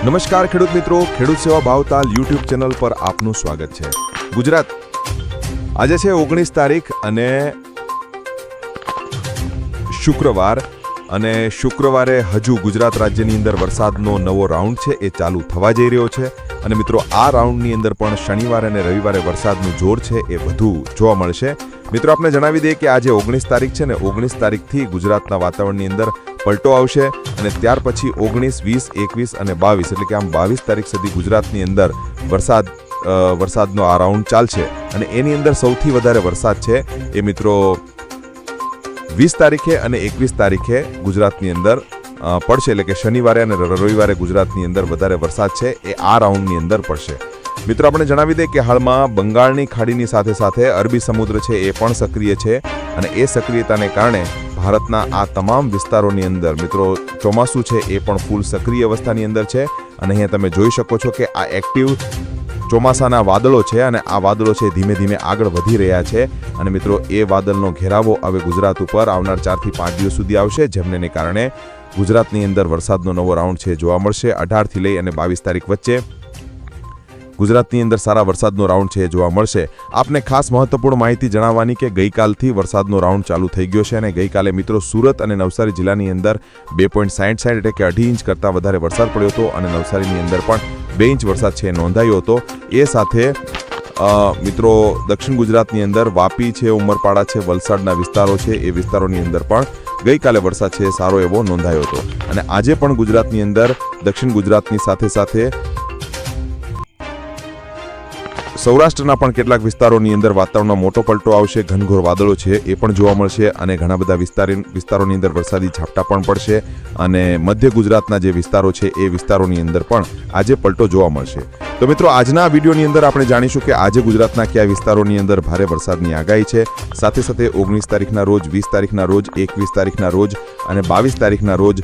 નમસ્કાર ખેડૂત મિત્રો, ખેડૂત સેવા ભાવતાલ યુટ્યુબ ચેનલ પર આપનું સ્વાગત છે। ગુજરાત આજે છે 19 તારીખ અને શુક્રવાર, અને શુક્રવારે હજુ ગુજરાત રાજ્યની અંદર વરસાદનો નવો રાઉન્ડ છે એ ચાલુ થવા જઈ રહ્યો છે। અને મિત્રો આ રાઉન્ડની અંદર પણ શનિવારે અને રવિવારે વરસાદનું જોર છે એ વધુ જોવા મળશે। મિત્રો આપને જણાવી દઈએ કે આજે 19 તારીખ છે ને 19 તારીખથી ગુજરાતના વાતાવરણની અંદર પલટો આવશે અને ત્યાર પછી 19, 20, 21 અને 22 એટલે કે આમ 22 તારીખ સુધી ગુજરાતની અંદર વરસાદનો આ રાઉન્ડ ચાલશે। અને એની અંદર સૌથી વધારે વરસાદ છે એ મિત્રો 20 તારીખે અને 21 તારીખે ગુજરાતની અંદર પડશે, એટલે કે શનિવારે અને રવિવારે ગુજરાતની અંદર વધારે વરસાદ છે એ આ રાઉન્ડની અંદર પડશે। મિત્રો આપણે જણાવી દઈએ કે હાલમાં બંગાળની ખાડીની સાથે સાથે અરબી સમુદ્ર છે એ પણ સક્રિય છે અને એ સક્રિયતાને કારણે ભારતના આ તમામ વિસ્તારોની અંદર મિત્રો ચોમાસું છે એ પણ ફૂલ સક્રિય અવસ્થાની અંદર છે। અને અહીંયા તમે જોઈ શકો છો કે આ એક્ટિવ ચોમાસાના વાદળો છે અને આ વાદળો છે ધીમે ધીમે આગળ વધી રહ્યા છે। અને મિત્રો એ વાદળનો ઘેરાવો હવે ગુજરાત ઉપર આવનાર 4 થી 5 દિવસ સુધી આવશે, જેમને કારણે ગુજરાતની અંદર વરસાદનો નવો રાઉન્ડ છે જોવા મળશે। 18 થી લઈ અને 22 તારીખ વચ્ચે ગુજરાતની અંદર સારા વરસાદનો રાઉન્ડ છે જોવા મળશે। આપને ખાસ મહત્વપૂર્ણ માહિતી જણાવવાની કે ગઈકાલથી વરસાદનો રાઉન્ડ ચાલુ થઈ ગયો છે અને ગઈકાલે મિત્રો સુરત અને નવસારી જિલ્લાની અંદર 2.60 એટલે કે 2.5 ઇંચ કરતાં વધારે વરસાદ પડ્યો હતો અને નવસારીની અંદર પણ 2 ઇંચ વરસાદ છે નોંધાયો હતો। એ સાથે મિત્રો દક્ષિણ ગુજરાતની અંદર વાપી છે, ઉમરપાડા છે, વલસાડના વિસ્તારો છે એ વિસ્તારોની અંદર પણ ગઈકાલે વરસાદ છે સારો એવો નોંધાયો હતો। અને આજે પણ ગુજરાતની અંદર દક્ષિણ ગુજરાતની સાથે સાથે સૌરાષ્ટ્રના પણ કેટલાક વિસ્તારોની અંદર વાતાવરણમાં મોટો પલટો આવશે, ઘનઘોર વાદળો છે એ પણ જોવા મળશે અને ઘણા બધા વિસ્તારોની અંદર વરસાદી ઝાપટા પણ પડશે અને મધ્ય ગુજરાતના જે વિસ્તારો છે એ વિસ્તારોની અંદર પણ આજે પલટો જોવા મળશે। તો મિત્રો આજના વિડીયોની અંદર આપણે જાણીશું કે આજે ગુજરાતના કયા વિસ્તારોની અંદર ભારે વરસાદની આગાહી છે, સાથે સાથે 19 તારીખના રોજ, 20 તારીખના રોજ, 21 તારીખના રોજ અને 22 તારીખના રોજ